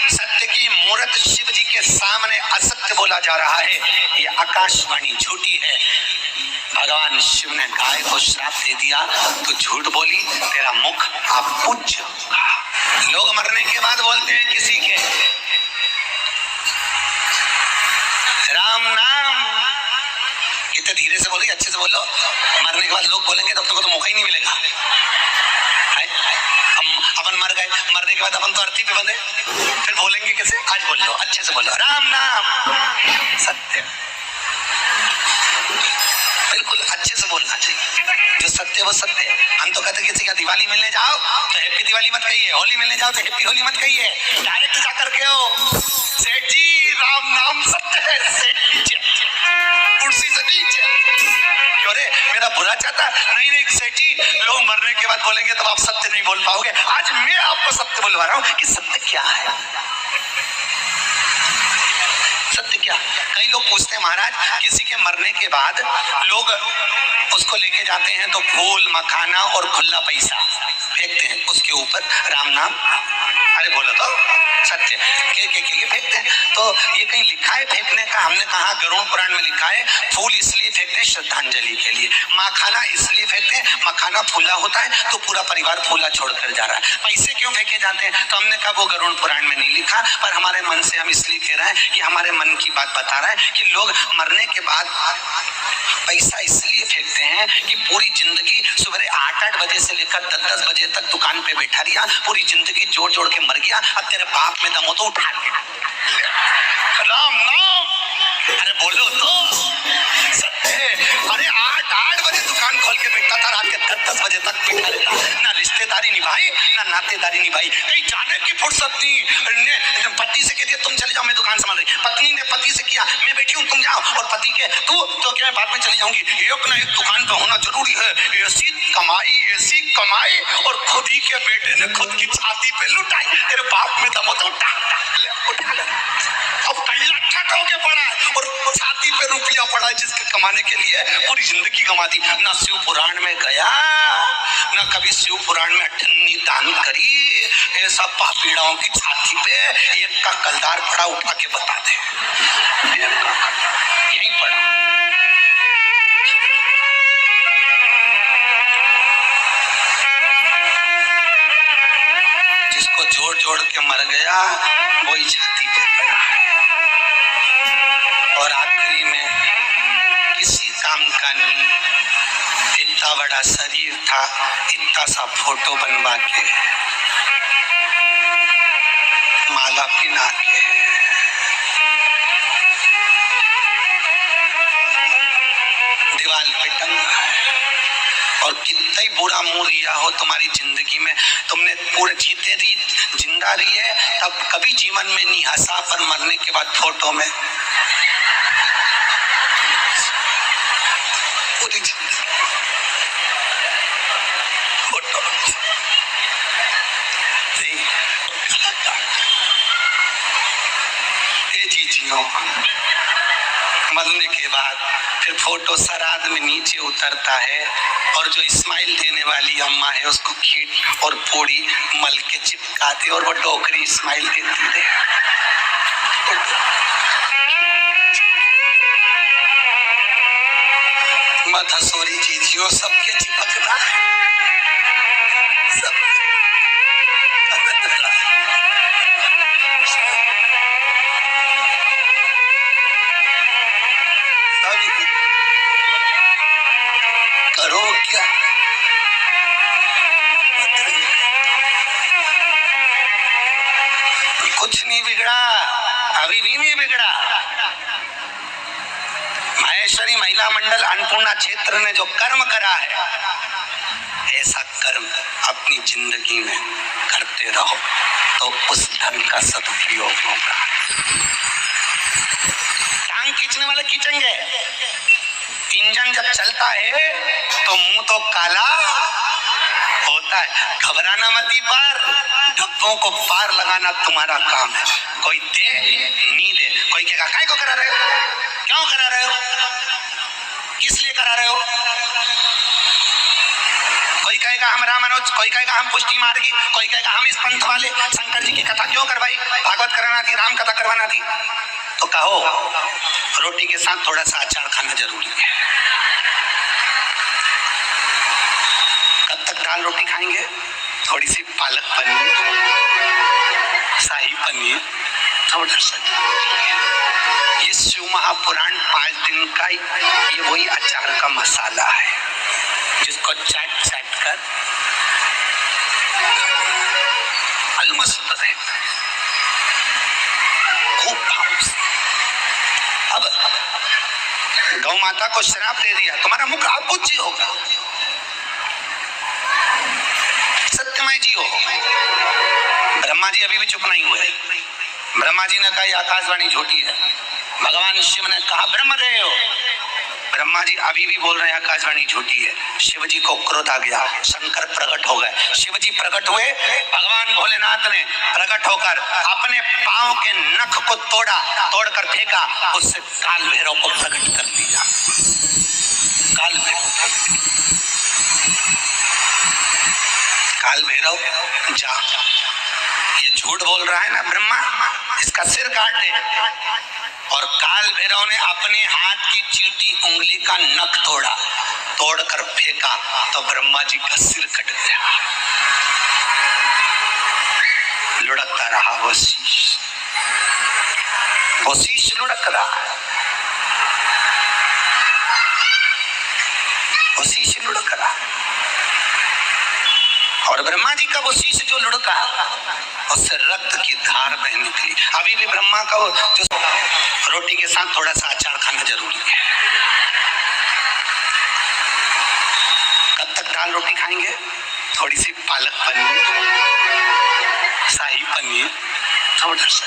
S1: सत्य की मूर्त शिव जी के सामने असत्य बोला जा रहा है, ये आकाशवाणी झूठी है। भगवान शिव ने गाय को श्राप दे दिया तो झूठ बोली, तेरा मुख आप पूज्य। लोग मरने के बाद बोलते हैं किसी के राम नाम, कितने धीरे से बोलो, अच्छे से बोलो। मरने के बाद लोग बोलेंगे तब तक तो मौका ही नहीं मिलेगा। अपन मर गए, मरने के बाद अपन तो अर्थी पे बंधे, फिर बोलेंगे कैसे? आज बोल लो, अच्छे से बोलो, राम नाम सत्य। बिल्कुल अच्छे से बोलना चाहिए, जो सत्य वो सत्य है। हम तो कहते किसी का दिवाली मिलने जाओ तो हैप्पी दिवाली मत कहिए, होली मिलने जाओ तो हैप्पी होली मत कहिए, डायरेक्ट जाकर के हो सेठ जी राम नाम सत्य है, सेठ नीचे कुर्सी से नीचे क्यों रे, मेरा बुरा चाहता? नहीं नहीं सेठ जी, लोग मरने के बाद बोलेंगे तब आप सत्य नहीं बोल पाओगे। आज मैं आपको सत्य बोलवा रहा हूँ कि सत्य क्या है। सत्य क्या? कई लोग पूछते हैं महाराज किसी के मरने के बाद लोग उसको लेके जाते हैं तो फूल मखाना और खुला पैसा फेंकते हैं उसके ऊपर, राम नाम, अरे बोलो तो सत्य के फेंकते हैं। तो ये कहीं लिखा है फेंकने का? हमने कहा गरुड़ पुराण में लिखा है फूल इसलिए फेंकते हैं श्रद्धांजलि के लिए, मखाना इसलिए फेंकते हैं, मखाना फूला होता है तो पूरा परिवार फूला छोड़कर जा रहा है। पैसे क्यों फेंके जाते हैं? तो हमने कहा वो गरुड़ पुराण में नहीं लिखा, पर हमारे मन से हम इसलिए कह रहे हैं कि हमारे मन की बात बता रहा है कि लोग मरने के बाद पैसा इसलिए फेंकते हैं कि पूरी जिंदगी सुबह 8-8 बजे से लेकर 10-10 बजे तक दुकान पे बैठा रहा, पूरी जिंदगी जोड़ जोड़ के मर गया, अब तेरे बाप में दम हो तो उठा ले राम नाम, अरे बोलो तो सत्य। अरे 8-8 बजे दुकान खोल के बैठता था, रात के 10-10 बजे तक बैठा रहता, ना रिश्तेदारी निभाई ना नातेदारी निभाई, कहीं जाने की फुर्सत नहीं। पति से कह दिया तुम चले जाओ मैं दुकान संभाल रही, पत्नी ने पति से किया मैं बैठी हूँ तुम जाओ, और पति के तू तो क्या मैं बाद में चली जाऊंगी। एक ना एक दुकान पे होना जरूरी है, ऐसी कमाई और खुद ही के बेटे ने खुद की छाती पे लुटाई, तेरे बाप में दम हो तो उठा ले। अब टल्ला होके पड़ा है और छाती पे रुपया पड़ा है जिसके कमाने के लिए पूरी जिंदगी कमा दी। ना शिव पुराण में गया, ना कभी शिव पुराण में अठन्नी दान करी, ऐसा पापीड़ाओं की छाती पे एक का कलदार पड़ा, उठा के बता दे यहीं पड़ा। जिसको जोड़ जोड़ के मर गया वही छाती पे पड़ा और आखिरी में किसी काम का नहीं, इतना बड़ा शरीर था, इतना सा फोटो बनवा के माला पिना के दीवार पे टंगा है। और कितना ही बुरा मुंह रिया हो तुम्हारी जिंदगी में, तुमने पूरे जीते रही जिंदा रही है, तब कभी जीवन में नहीं हंसा, पर मरने के बाद फोटो में पूरी फोटो जीजियों मरने के बाद फिर फोटो सराद में नीचे उतरता है और जो स्माइल देने वाली अम्मा है उसको खीर और पूड़ी मल के चिपकाते और वो डोकरी स्माइल देती है। मत हसोरी जीजियों, सबके चिपकना है, सब करो क्या? कुछ नहीं बिगड़ा, अभी भी नहीं बिगड़ा। माहेश्वरी महिला मंडल अन्नपूर्णा क्षेत्र ने जो कर्म करा है, ऐसा कर्म अपनी जिंदगी में करते रहो तो उस धन का सदुपयोग होगा। टांग खींचने वाले खींचेंगे, इंजन जब चलता है तो मुंह तो काला होता है। घबराना मती पार, धब्बों को पार लगाना तुम्हारा काम है। कोई दे नहीं दे, कोई कहेगा काय को करा रहे हो, क्यों करा रहे हो, किस लिए करा रहे हो, राम मनोज, कोई कहेगा हम पुष्टि मार्गी, कोई कहेगा हम इस पंथ वाले। शंकर जी की कथा क्यों करवाई? भागवत कराना थी, राम कथा करवाना थी। तो कहो रोटी के साथ थोड़ा सा अचार खाना जरूरी है। कब तक दाल रोटी खाएंगे? थोड़ी सी पालक पनीर, शाही पनीर, थोड़ा सा। ये शिव महापुराण 5 दिन का ये वही अचार का मसाला है जिसको चाट चाट कर अलमस्त रहता है, खूब भाव से। अब गौ माता को श्राप दे दिया, तुम्हारा मुख अपूज्य होगा, सत्यमय जी हो। ब्रह्मा जी अभी भी चुप नहीं हुए। ब्रह्मा जी ने कहा ये आकाशवाणी झूठी है। भगवान शिव ने कहा ब्रह्मदेव। ब्रह्मा जी अभी भी बोल रहे हैं आकाशवाणी झूठी है। शिव जी को क्रोध आ गया, शंकर प्रकट हो गए। शिव जी प्रकट हुए, भगवान भोलेनाथ ने प्रकट होकर अपने पांव के नख को तोड़कर फेंका, उससे काल भैरव को प्रकट कर दिया। काल भैरव जा, ये झूठ बोल रहा है ना ब्रह्मा, इसका सिर काट दे। और काल भैरव ने अपने हाथ की चीटी उंगली का नख तोड़कर फेंका, तो ब्रह्मा जी का सिर कट गया। लुढ़कता रहा वो शीश लुढ़क रहा, वो शीश लुढ़क रहा। और ब्रह्मा जी का वो शीश जो लुढ़का, उससे रक्त की धार बह निकली। अभी भी ब्रह्मा का जो रोटी के साथ थोड़ा सा अचार खाना जरूरी है। कब तक दाल रोटी खाएंगे? थोड़ी सी पालक पनीर, शाही पनीर, थोड़ा सा।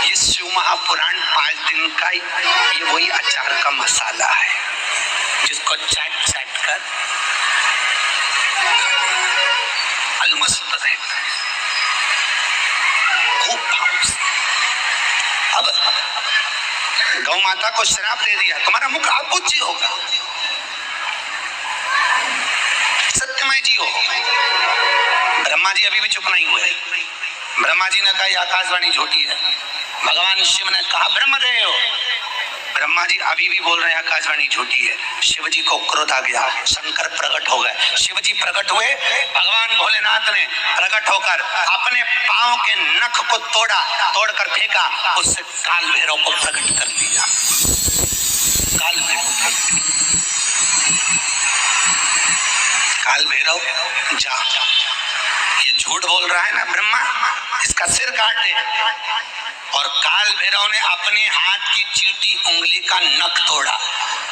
S1: ये शिव महापुराण 5 दिन का ये वही अचार का मसाला है जिसको चाट चाट कर अलमस्त रहता है, खूब भाव से। अब गौ माता को श्राप दे दिया, तुम्हारा मुख अपूज्य होगा, सत्यमय जी हो। ब्रह्मा जी अभी भी चुप नहीं हुए। ब्रह्मा जी ने कहा ये आकाशवाणी झूठी है। भगवान शिव ने कहा ब्रह्मदेव। ब्रह्मा जी अभी भी बोल रहे हैं आकाशवाणी झूठी है। शिव जी को क्रोध आ गया, शंकर प्रकट हो गए। शिव जी प्रकट हुए, भगवान भोलेनाथ ने प्रकट होकर अपने पांव के नख को तोड़कर फेंका, उससे काल भैरव को प्रकट कर दिया। काल भैरव जा, ये झूठ बोल रहा है ना ब्रह्मा, इसका सिर काट दे। और काल भैरव ने अपने हाथ की चीटी उंगली का नख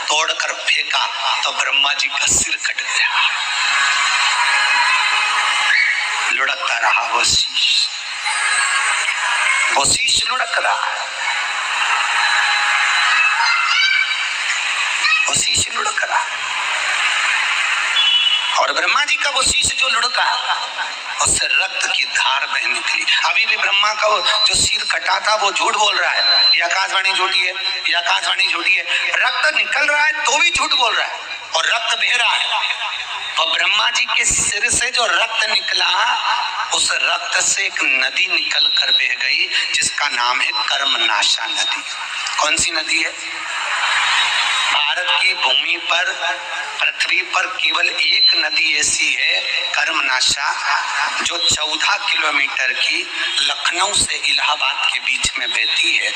S1: तोड़कर फेंका, तो ब्रह्मा जी का सिर कट गया। लुढ़कता रहा वो शीश लुढ़क रहा, वो शीश लुढ़क रहा। और ब्रह्मा जी का वो शीश जो लुढ़का, उससे रक्त की धार बह निकली। अभी भी ब्रह्मा का जो सिर कटा था वो झूठ बोल रहा है, ये आकाशवाणी झूठी है, ये आकाशवाणी झूठी है। रक्त निकल रहा है तो भी झूठ बोल रहा है, और रक्त बह रहा है। तो ब्रह्मा जी के सिर से जो रक्त निकला, उस रक्त से एक नदी निकल कर बह गई, जिसका नाम है कर्मनाशा नदी। कौन सी नदी है? भारत की भूमि पर, पृथ्वी पर केवल एक नदी ऐसी है, कर्मनाशा, जो 14 किलोमीटर की लखनऊ से इलाहाबाद के बीच में बहती है,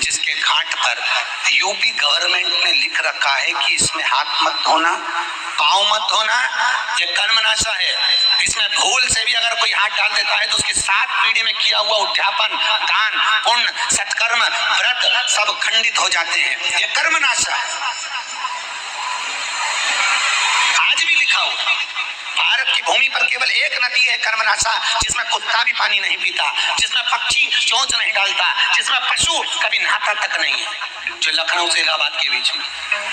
S1: जिसके घाट पर यूपी गवर्नमेंट ने लिख रखा है कि इसमें हाथ मत धोना, पाँव मत धोना, ये कर्मनाशा है। इसमें भूल से भी अगर कोई हाथ डाल देता है तो उसकी 7 पीढ़ी में किया हुआ उद्यापन, दान, पुण्य, सत्कर्म, व्रत सब खंडित हो जाते हैं। ये कर्मनाशा है। आज भी लिखा हो, भारत की भूमि पर केवल एक नदी है कर्मनाशा, जिसमें कुत्ता भी पानी नहीं पीता, जिसमें पक्षी चोंच नहीं डालता, जिसमें पशु कभी नहाता तक नहीं है, जो लखनऊ से इलाहाबाद के बीच में।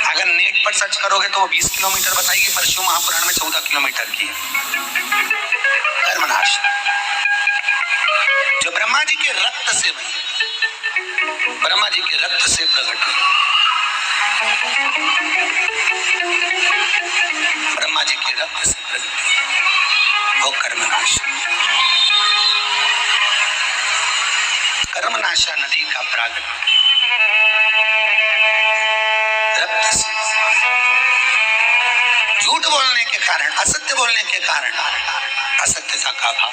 S1: अगर नेट पर सर्च करोगे तो वो 20 किलोमीटर बताएगी, पर शिव महापुराण में 14 किलोमीटर की है कर्मनाशा, जो ब्रह्मा जी के रक्त से बनी, ब्रह्मा जी के रक्त से प्रकट हुई। ब्रह्मा जी के रक्त से प्रगति, वो कर्मनाशा। कर्मनाशा नदी का प्रागट रक्त से, झूठ बोलने के कारण, असत्य बोलने के कारण असत्यता का भाव।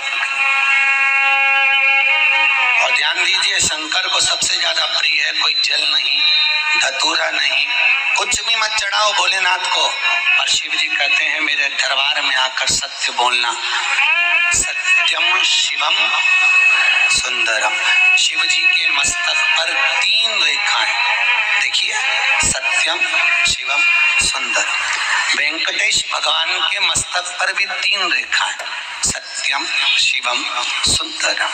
S1: और ध्यान दीजिए, शंकर को सबसे ज्यादा प्रिय है कोई जल नहीं, धतूरा नहीं, कुछ भी मत चढ़ाओ भोलेनाथ को। और शिव जी कहते हैं मेरे दरबार में आकर सत्य बोलना। सत्यम शिवम सुंदरम। शिव जी के मस्तक पर 3 रेखाएं, देखिए, सत्यम शिवम सुंदरम। वेंकटेश भगवान के मस्तक पर भी 3 रेखाएं, सत्यम शिवम सुंदरम।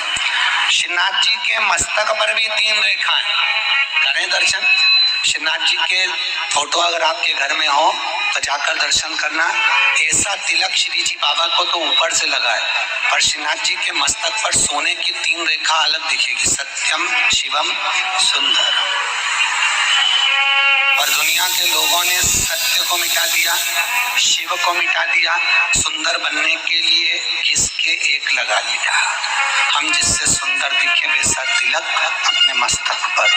S1: श्रीनाथ जी के मस्तक पर भी 3 रेखाएं, करें दर्शन। श्रीनाथ जी के फोटो अगर आपके घर में हो तो जाकर दर्शन करना। ऐसा तिलक श्री जी बाबा को तो ऊपर से लगा है, पर श्रीनाथ जी के मस्तक पर सोने की 3 रेखा अलग दिखेगी, सत्यम शिवम सुंदर। और दुनिया के लोगों ने सत्य को मिटा दिया, शिव को मिटा दिया, सुंदर बनने के लिए घिसके एक लगा लिया। हम जिससे सुंदर दिखे वैसा तिलक अपने मस्तक पर।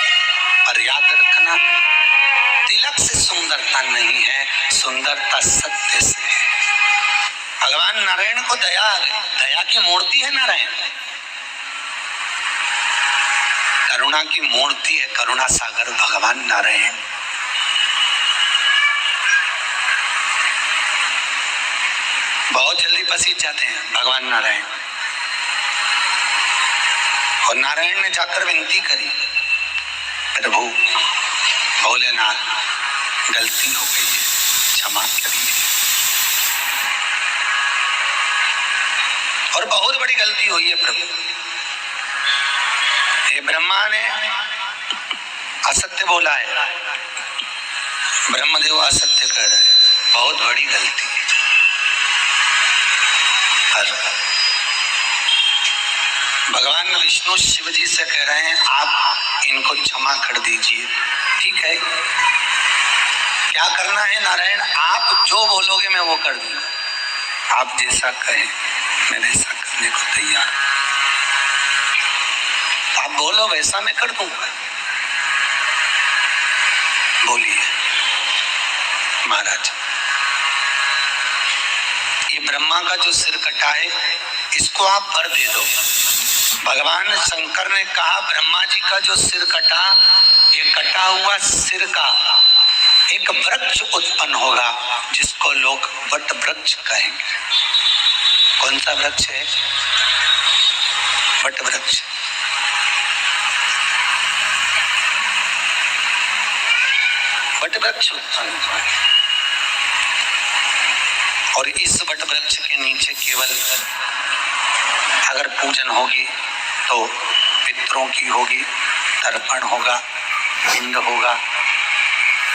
S1: और याद रखना, तिलक से सुंदरता नहीं है, सुंदरता सत्य से है। भगवान नारायण को दया आ गई, दया की मूर्ति है नारायण, करुणा की मूर्ति है, करुणा सागर भगवान नारायण। बहुत जल्दी पसीज जाते हैं भगवान नारायण। और नारायण ने जाकर विनती करी, प्रभु भोलेनाथ गलती हो गई है, क्षमा करिए। और बहुत बड़ी गलती हुई है प्रभु। ये ब्रह्मा ने असत्य बोला है, ब्रह्मदेव असत्य कह रहे हैं, बहुत बड़ी गलती है। भगवान विष्णु शिव जी से कह रहे हैं आप इनको क्षमा कर दीजिए। ठीक है, क्या करना है नारायण, आप जो बोलोगे मैं वो कर दूंगा। आप जैसा कहें मैं वैसा करने को तैयार। आप बोलो वैसा मैं कर दूंगा। बोलिए महाराज, ये ब्रह्मा का जो सिर कटा है इसको आप वर दे दो। भगवान शंकर ने कहा ब्रह्मा जी का जो सिर कटा, ये कटा हुआ सिर का एक वृक्ष उत्पन्न होगा जिसको लोग वट वृक्ष कहेंगे। कौन सा वृक्ष है? वट वृक्ष। वट वृक्ष उत्पन्न हुआ और इस वट वृक्ष के नीचे केवल अगर पूजन होगी तो पितरों की होगी, तर्पण होगा, पिंड होगा,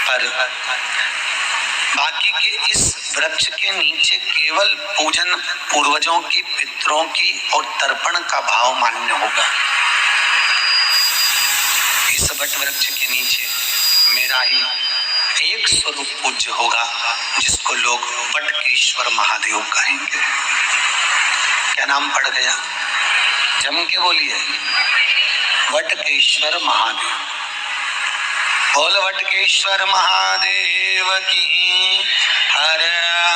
S1: पर बाकी के इस वृक्ष के नीचे केवल पूजन पूर्वजों की, पितरों की और तर्पण का भाव मान्य होगा। इस वट वृक्ष के नीचे मेरा ही एक स्वरूप पूज्य होगा जिसको लोग वटकेश्वर महादेव कहेंगे। क्या नाम पड़ गया? जम के बोलिए, वटकेश्वर महादेव। बोल वटकेश्वर महादेव की हर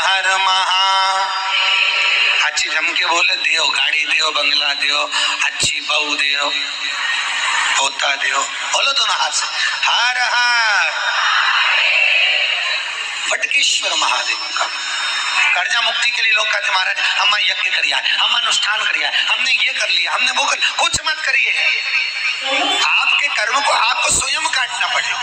S1: हर महा। अच्छी जम के बोले, देव गाड़ी देव, बंगला देव, अच्छी बहू देव, पोता देव। बोलो दोनों हाथ से, हर हर। वटकेश्वर महादेव का कर्जा मुक्ति के लिए लोग कहते महाराज हम यज्ञ करिए, हम अनुष्ठान करिए, हमने ये कर लिया, हमने वो कर। कुछ मत करिए। आपके कर्म को आपको स्वयं काटना पड़ेगा।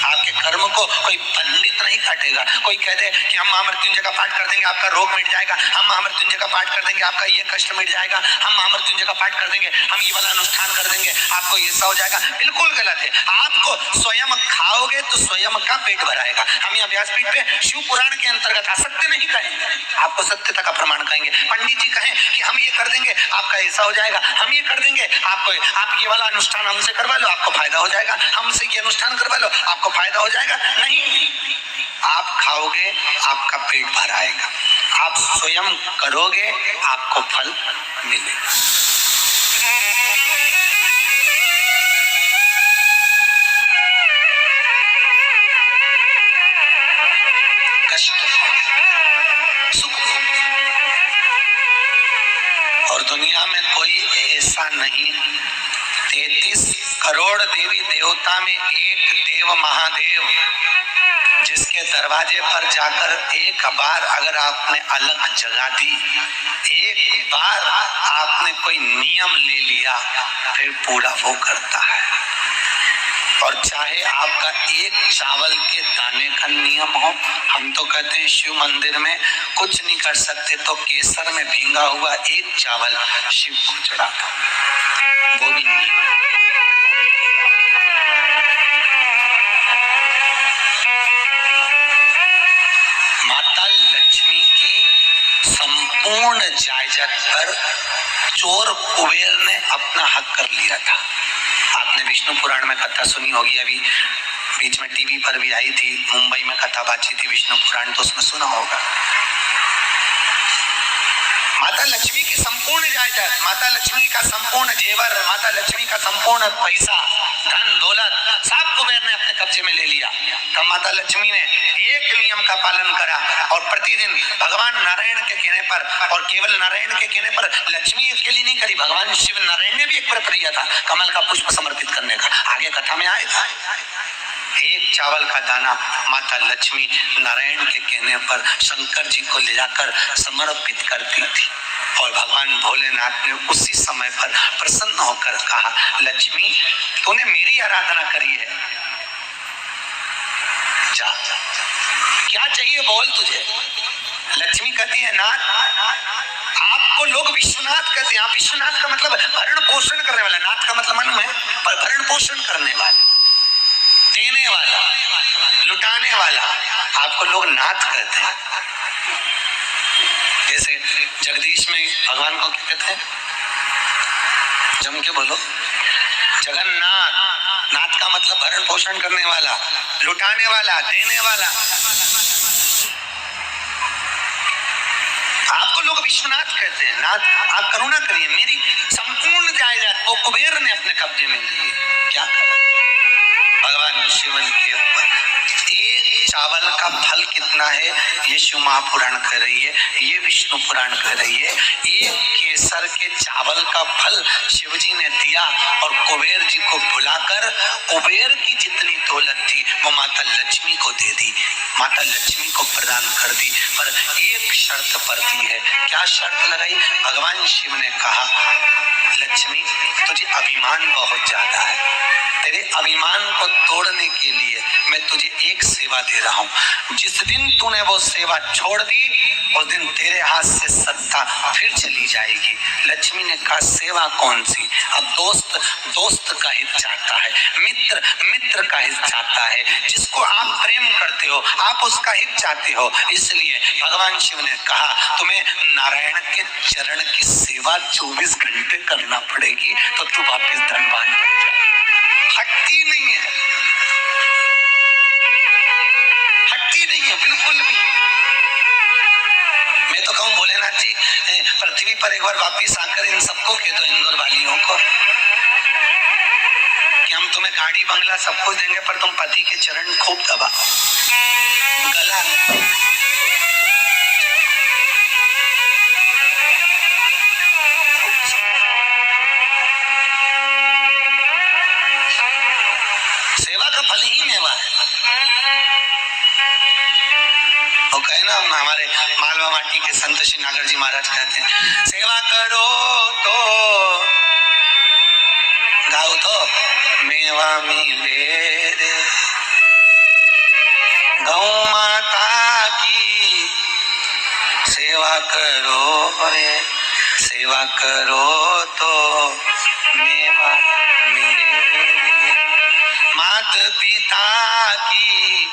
S1: आपके कर्म को कोई पंडित नहीं काटेगा। कोई कह दे कि हम महामृत्युंजय का पाठ कर देंगे आपका रोग मिट जाएगा, हम महामृत्युंजय का पाठ कर देंगे आपका ये कष्ट मिट जाएगा, हम महामृत्युंजय का पाठ कर देंगे, हम ये वाला अनुष्ठान कर देंगे आपको ऐसा हो जाएगा। बिल्कुल गलत है। आपको स्वयं खाओगे तो स्वयं का पेट भराएगा। हम यहाँ व्यासपीठ पे शिव पुराण के अंतर्गत असत्य नहीं कहेंगे, आपको सत्यता का प्रमाण कहेंगे। पंडित जी कहें कि हम ये कर देंगे आपका ऐसा हो जाएगा, हम ये कर देंगे आपको, आप ये वाला अनुष्ठान हमसे करवा लो आपको फायदा हो जाएगा, हमसे ये अनुष्ठान करवा लो आपको फायदा हो जाएगा। नहीं, आप खाओगे आपका पेट भर आएगा, आप स्वयं करोगे, आपको फल मिलेगा। कष्ट सुख, और दुनिया में कोई ऐसा नहीं, 33 करोड़ देवी देवता में एक देव महादेव, जिसके दरवाजे पर जाकर एक बार अगर आपने अलग जगा दी, एक बार आपने कोई नियम ले लिया, फिर पूरा वो करता है। और चाहे आपका एक चावल के दाने का नियम हो, हम तो कहते हैं शिव मंदिर में कुछ नहीं कर सकते तो केसर में भींगा हुआ एक चावल शिव को चढ़ा दो, वो भी नहीं। माता लक्ष्मी की संपूर्ण जायदाद पर चोर कुबेर ने अपना हक कर लिया था। आपने विष्णु पुराण में कथा सुनी होगी, अभी बीच में टीवी पर भी आई थी, मुंबई में कथा बाची थी विष्णु पुराण, तो उसमें सुना होगा। माता लक्ष्मी की संपूर्ण जायदाद, माता लक्ष्मी का संपूर्ण जेवर, माता लक्ष्मी का संपूर्ण पैसा, धन दौलत सब कुबेर ने अपने कब्जे में ले लिया। तब माता लक्ष्मी ने एक नियम का पालन करा और प्रतिदिन भगवान नारायण के कहने पर, और केवल नारायण के कहने पर, लक्ष्मी अकेली नहीं करी, भगवान शिव नारायण ने भी एक व्रत लिया था कमल का पुष्प समर्पित करने का, आगे कथा में आएगा। एक चावल का दाना माता लक्ष्मी नारायण के कहने पर शंकर जी को ले जाकर समर्पित करती थी, और भगवान भोलेनाथ ने उसी समय पर प्रसन्न होकर कहा, लक्ष्मी तूने मेरी आराधना करी है, जा, क्या चाहिए बोल तुझे। लक्ष्मी कहती है, नाथ आपको लोग विश्वनाथ कहते हैं, आप विश्वनाथ का मतलब भरण पोषण करने वाला, नाथ का मतलब मालूम है, पर भरण पोषण करने वाला, देने वाला, लुटाने वाला, आपको लोग नाथ कहते हैं। जैसे जगदीश में भगवान को क्या कहते हैं, जम के बोलो, जगन्नाथ। नाथ का मतलब भरण पोषण करने वाला, लुटाने वाला, देने वाला। आपको लोग विश्वनाथ कहते हैं। नाथ आप करुणा करिए, मेरी संपूर्ण जायदाद वो कुबेर ने अपने कब्जे में ली। क्या करा भगवान शिव के ऊपर। एक चावल का फल कितना है ये शिव महापुराण कह रही है, ये विष्णु पुराण कह रही है। एक केसर के चावल का फल शिव जी ने दिया और कुबेर जी को बुलाकर कुबेर की जितनी दौलत थी वो माता लक्ष्मी को दे दी, माता लक्ष्मी को प्रदान कर दी। पर एक शर्त पर दी है। क्या शर्त लगाई? भगवान शिव ने कहा, लक्ष्मी तुझे अभिमान बहुत ज्यादा है, तेरे अभिमान को तोड़ने के लिए मैं तुझे एक सेवा दे रहा हूँ। जिस दिन तूने वो सेवा छोड़ दी उस दिन तेरे हाथ से सत्ता फिर चली जाएगी। लक्ष्मी ने कहा, सेवा कौन सी? अब दोस्त दोस्त का हित चाहता है, मित्र मित्र का हित चाहता है, जिसको आप प्रेम करते हो आप उसका हित चाहते हो। इसलिए भगवान शिव ने कहा, तुम्हें नारायण के चरण की सेवा 24 घंटे करना पड़ेगी तो तू वापिस धनवान बन जाए। हटती नहीं है, हटती नहीं है बिल्कुल भी। मैं तो कहूँ भोलेनाथ जी पृथ्वी पर एक बार वापिस आकर इन सबको कह दो, इंदौर वालियों को, कि हम तुम्हें गाड़ी बंगला सब कुछ देंगे पर तुम पति के चरण खूब दबाओ, गला सेवा का फल ही मेवा है। वो कहे ना, हमारे मालवा माटी के संत श्री नागर जी महाराज कहते हैं, सेवा करो तो गाओ तो मेवा मिले रे, गौ माता की सेवा करो रे, सेवा करो तो मेवा मिले रे, माता पिता की